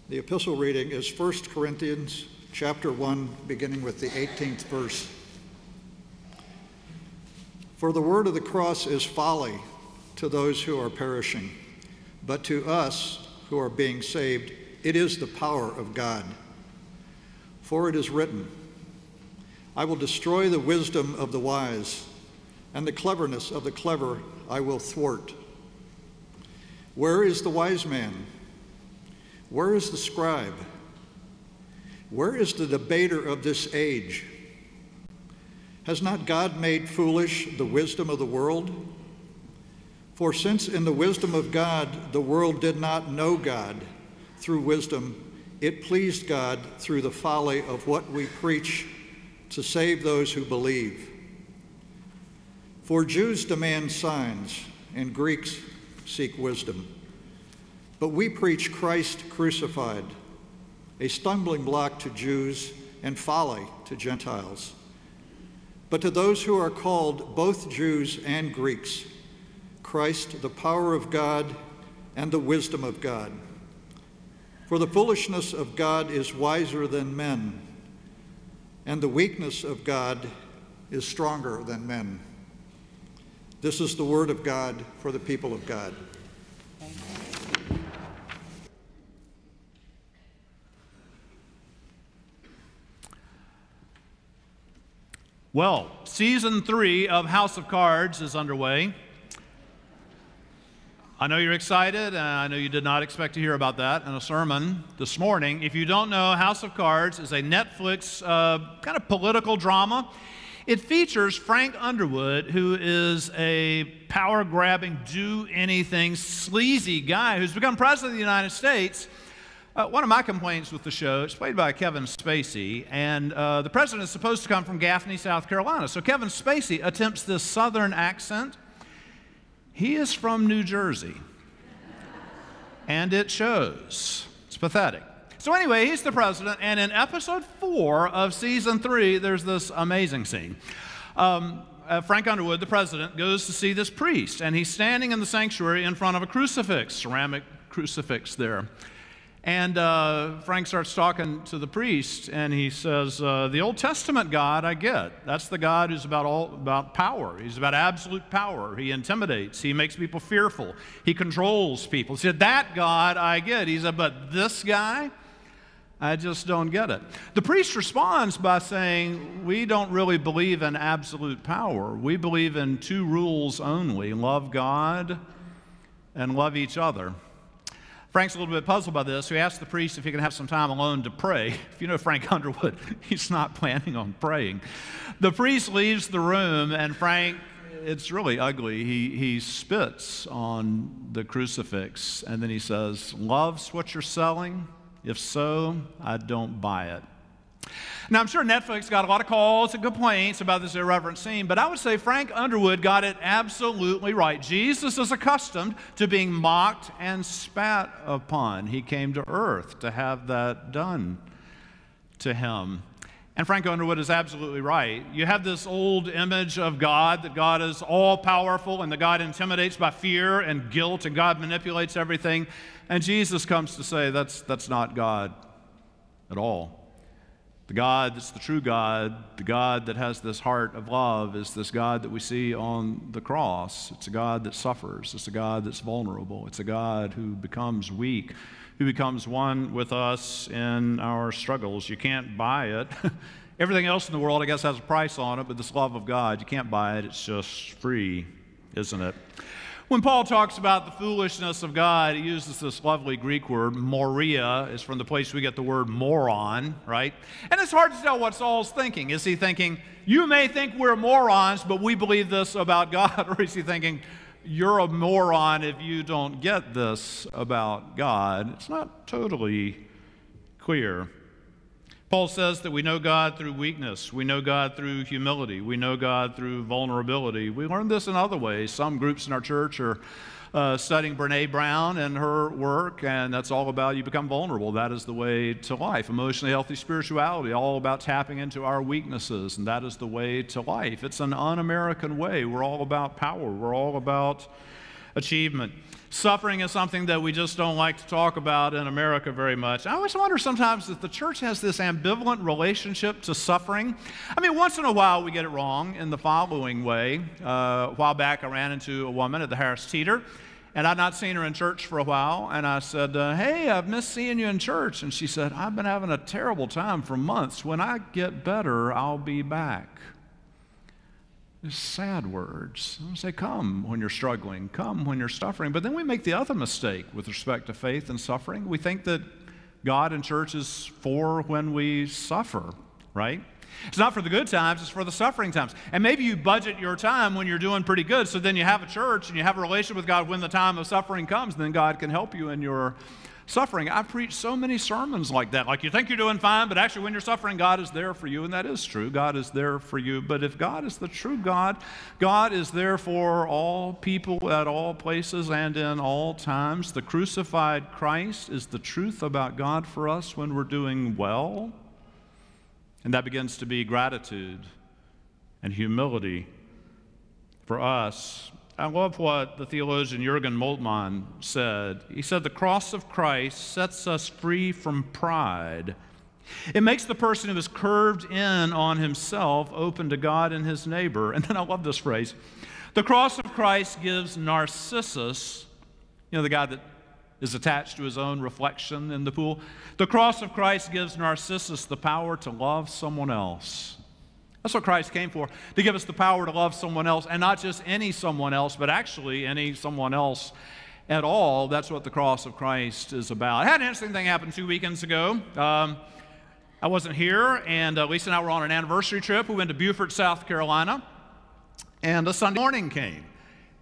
The epistle reading is 1 Corinthians chapter 1, beginning with the 18th verse. For the word of the cross is folly to those who are perishing, but to us who are being saved, it is the power of God. For it is written, I will destroy the wisdom of the wise, and the cleverness of the clever I will thwart. Where is the wise man? Where is the scribe? Where is the debater of this age? Has not God made foolish the wisdom of the world? For since in the wisdom of God the world did not know God through wisdom, it pleased God through the folly of what we preach to save those who believe. For Jews demand signs, and Greeks seek wisdom. But we preach Christ crucified, a stumbling block to Jews and folly to Gentiles. But to those who are called, both Jews and Greeks, Christ, the power of God and the wisdom of God. For the foolishness of God is wiser than men, and the weakness of God is stronger than men. This is the word of God for the people of God. Well, season 3 of House of Cards is underway. I know you're excited, and I know you did not expect to hear about that in a sermon this morning. If you don't know, House of Cards is a Netflix kind of political drama. It features Frank Underwood, who is a power-grabbing, do-anything, sleazy guy who's become president of the United States. One of my complaints with the show, it's played by Kevin Spacey, and the president is supposed to come from Gaffney, South Carolina. So Kevin Spacey attempts this southern accent. He is from New Jersey, and it shows. It's pathetic. So anyway, he's the president, and in episode 4 of season 3, there's this amazing scene. Frank Underwood, the president, goes to see this priest, and he's standing in the sanctuary in front of a crucifix, ceramic crucifix there. And Frank starts talking to the priest, and he says, the Old Testament God I get. That's the God who's about power. He's about absolute power. He intimidates. He makes people fearful. He controls people. He said, that God I get. He said, but this guy, I just don't get it. The priest responds by saying, we don't really believe in absolute power. We believe in 2 rules only, love God and love each other. Frank's a little bit puzzled by this, so he asks the priest if he can have some time alone to pray. If you know Frank Underwood, he's not planning on praying. The priest leaves the room, and Frank, it's really ugly. He spits on the crucifix, and then he says, love's what you're selling? If so, I don't buy it. Now, I'm sure Netflix got a lot of calls and complaints about this irreverent scene, but I would say Frank Underwood got it absolutely right. Jesus is accustomed to being mocked and spat upon. He came to earth to have that done to him. And Frank Underwood is absolutely right. You have this old image of God, that God is all-powerful and that God intimidates by fear and guilt and God manipulates everything. And Jesus comes to say that's not God at all. The God that's the true God, the God that has this heart of love, is this God that we see on the cross. It's a God that suffers. It's a God that's vulnerable. It's a God who becomes weak, who becomes one with us in our struggles. You can't buy it. Everything else in the world, I guess, has a price on it, but this love of God, you can't buy it. It's just free, isn't it? When Paul talks about the foolishness of God, he uses this lovely Greek word, moria. Is from the place we get the word moron, right? And it's hard to tell what Saul's thinking. Is he thinking, you may think we're morons, but we believe this about God? Or is he thinking, you're a moron if you don't get this about God? It's not totally clear. Paul says that we know God through weakness. We know God through humility. We know God through vulnerability. We learn this in other ways. Some groups in our church are studying Brene Brown and her work, and that's all about you become vulnerable. That is the way to life. Emotionally healthy spirituality, all about tapping into our weaknesses, and that is the way to life. It's an un-American way. We're all about power. We're all about achievement. Suffering is something that we just don't like to talk about in America very much. I always wonder sometimes if the church has this ambivalent relationship to suffering. I mean, once in a while we get it wrong in the following way. A while back I ran into a woman at the Harris Teeter, and I'd not seen her in church for a while, and I said, hey, I've missed seeing you in church. And she said, I've been having a terrible time for months. When I get better, I'll be back. Sad words. I say, come when you're struggling, come when you're suffering. But then we make the other mistake with respect to faith and suffering. We think that God and church is for when we suffer, right? It's not for the good times, it's for the suffering times. And maybe you budget your time when you're doing pretty good, so then you have a church and you have a relationship with God when the time of suffering comes, and then God can help you in your suffering. I've preached so many sermons like that. Like you think you're doing fine, but actually when you're suffering, God is there for you, and that is true. God is there for you. But if God is the true God, God is there for all people at all places and in all times. The crucified Christ is the truth about God for us when we're doing well. And that begins to be gratitude and humility for us. I love what the theologian Jürgen Moltmann said. He said, the cross of Christ sets us free from pride. It makes the person who is curved in on himself open to God and his neighbor. And then I love this phrase. The cross of Christ gives Narcissus, you know, the guy that is attached to his own reflection in the pool. The cross of Christ gives Narcissus the power to love someone else. That's what Christ came for, to give us the power to love someone else, and not just any someone else, but actually any someone else at all. That's what the cross of Christ is about. I had an interesting thing happen 2 weekends ago. I wasn't here, and Lisa and I were on an anniversary trip. We went to Beaufort, South Carolina, and a Sunday morning came.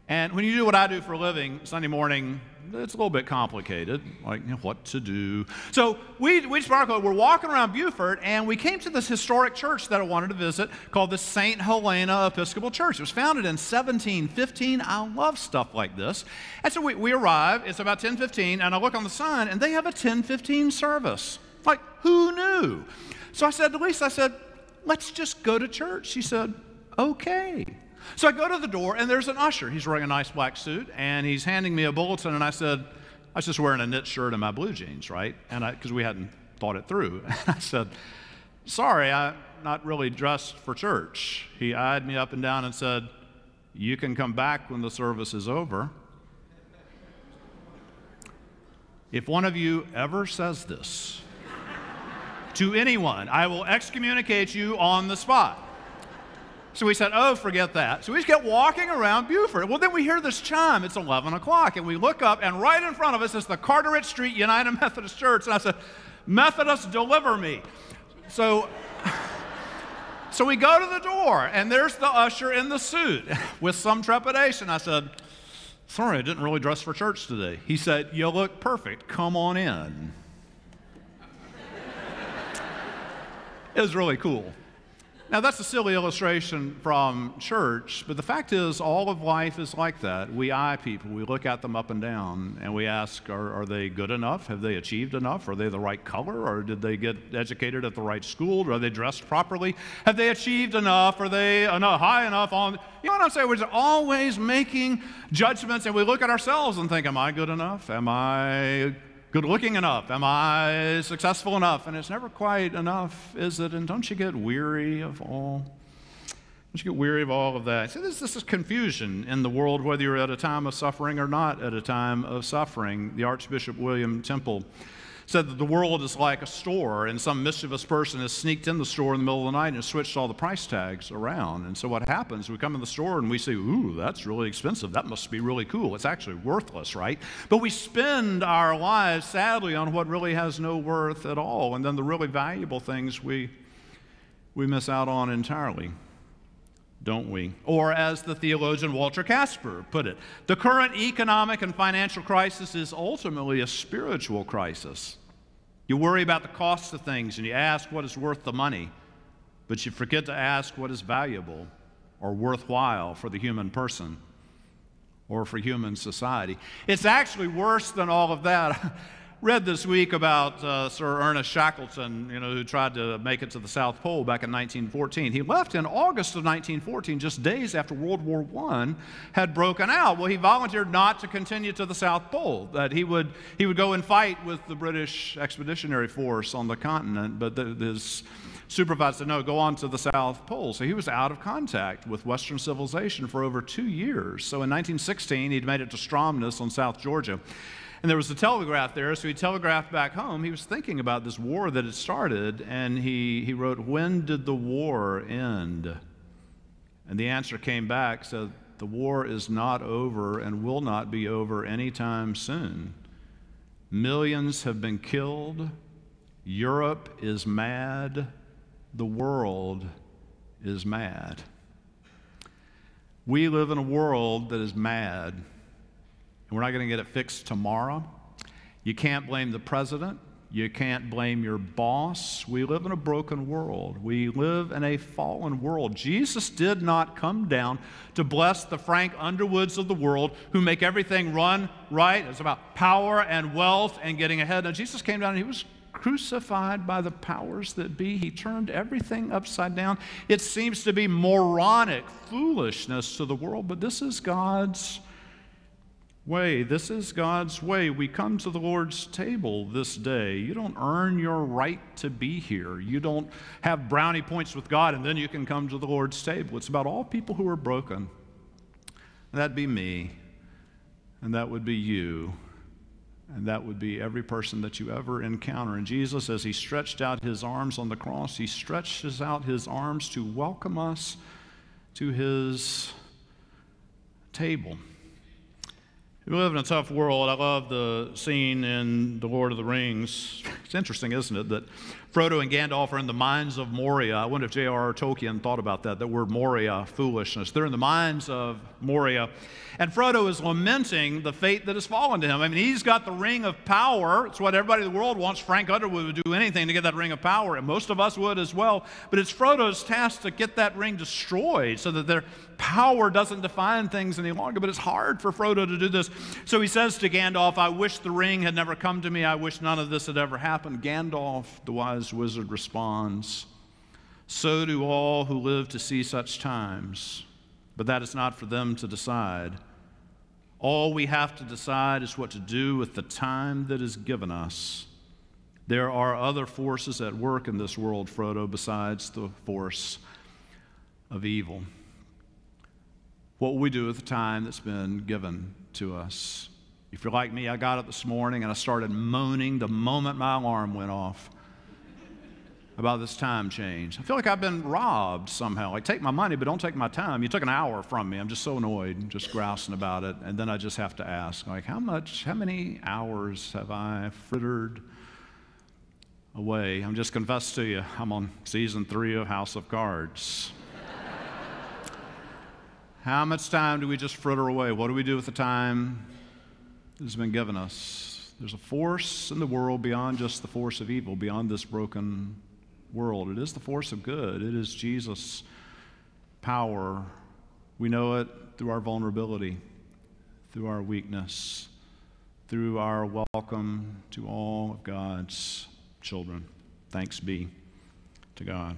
And when you do what I do for a living, Sunday morning, it's a little bit complicated, like, you know, what to do. So we we're walking around Beaufort, and we came to this historic church that I wanted to visit called the St. Helena Episcopal Church. It was founded in 1715. I love stuff like this. And so we arrive, it's about 10:15, and I look on the sign, and they have a 10:15 service. Like, who knew? So I said to Lisa, let's just go to church. She said, okay. So I go to the door, and there's an usher. He's wearing a nice black suit, and he's handing me a bulletin, and I said, I was just wearing a knit shirt and my blue jeans, right? And because we hadn't thought it through. And I said, sorry, I'm not really dressed for church. He eyed me up and down and said, you can come back when the service is over. If one of you ever says this to anyone, I will excommunicate you on the spot. So we said, oh, forget that. So we just kept walking around Beaufort. Well, then we hear this chime. It's 11 o'clock, and we look up, and right in front of us is the Carteret Street United Methodist Church. And I said, Methodist, deliver me. So we go to the door, and there's the usher in the suit with some trepidation. I said, sorry, I didn't really dress for church today. He said, you look perfect. Come on in. It was really cool. Now, that's a silly illustration from church, but the fact is, all of life is like that. We eye people, we look at them up and down, and we ask, are they good enough? Have they achieved enough? Are they the right color? Or did they get educated at the right school? Are they dressed properly? Have they achieved enough? Are they high enough on? You know what I'm saying? We're always making judgments, and we look at ourselves and think, am I good enough? Am I good looking enough? Am I successful enough? And it's never quite enough, is it? And don't you get weary of all? Don't you get weary of all of that? So this is confusion in the world, whether you're at a time of suffering or not at a time of suffering. The Archbishop William Temple said that the world is like a store, and some mischievous person has sneaked in the store in the middle of the night and switched all the price tags around. And so what happens, we come in the store and we say, ooh, that's really expensive. That must be really cool. It's actually worthless, right? But we spend our lives, sadly, on what really has no worth at all. And then the really valuable things we miss out on entirely, don't we? Or as the theologian Walter Casper put it, the current economic and financial crisis is ultimately a spiritual crisis. You worry about the cost of things and you ask what is worth the money, but you forget to ask what is valuable or worthwhile for the human person or for human society. It's actually worse than all of that. read this week about Sir Ernest Shackleton, who tried to make it to the South Pole back in 1914. He left in August of 1914, just days after World War I had broken out. Well, he volunteered not to continue to the South Pole, that he would go and fight with the British Expeditionary Force on the continent, but his supervisor said, no, go on to the South Pole. So he was out of contact with Western civilization for over 2 years. So in 1916, he'd made it to Stromness on South Georgia. And there was a telegraph there, so he telegraphed back home. He was thinking about this war that had started, and he wrote, when did the war end? And the answer came back, said, the war is not over and will not be over anytime soon. Millions have been killed. Europe is mad. The world is mad. We live in a world that is mad. We're not going to get it fixed tomorrow. You can't blame the president. You can't blame your boss. We live in a broken world. We live in a fallen world. Jesus did not come down to bless the Frank Underwoods of the world who make everything run right. It's about power and wealth and getting ahead. Now, Jesus came down and he was crucified by the powers that be. He turned everything upside down. It seems to be moronic foolishness to the world, but this is God's way. This is God's way. We come to the Lord's table this day. You don't earn your right to be here. You don't have brownie points with God and then you can come to the Lord's table. It's about all people who are broken. That'd be me, and that would be you, and that would be every person that you ever encounter. And Jesus, as he stretched out his arms on the cross, he stretches out his arms to welcome us to his table. We live in a tough world. I love the scene in The Lord of the Rings. It's interesting, isn't it, that Frodo and Gandalf are in the mines of Moria. I wonder if J.R.R. Tolkien thought about that word Moria, foolishness. They're in the mines of Moria. And Frodo is lamenting the fate that has fallen to him. I mean, he's got the ring of power. It's what everybody in the world wants. Frank Underwood would do anything to get that ring of power, and most of us would as well. But it's Frodo's task to get that ring destroyed so that their power doesn't define things any longer. But it's hard for Frodo to do this. So he says to Gandalf, I wish the ring had never come to me. I wish none of this had ever happened. Gandalf, the wise wizard, responds, so do all who live to see such times. But that is not for them to decide. All we have to decide is what to do with the time that is given us. There are other forces at work in this world, Frodo, besides the force of evil. What will we do with the time that's been given to us? If you're like me, I got up this morning and I started moaning the moment my alarm went off about this time change. I feel like I've been robbed somehow. Like, take my money, but don't take my time. You took an hour from me. I'm just so annoyed, just grousing about it. And then I just have to ask, like, how many hours have I frittered away? I'm just confessed to you, I'm on season 3 of House of Cards. How much time do we just fritter away? What do we do with the time that has been given us? There's a force in the world beyond just the force of evil, beyond this broken world. It is the force of good. It is Jesus' power. We know it through our vulnerability, through our weakness, through our welcome to all of God's children. Thanks be to God.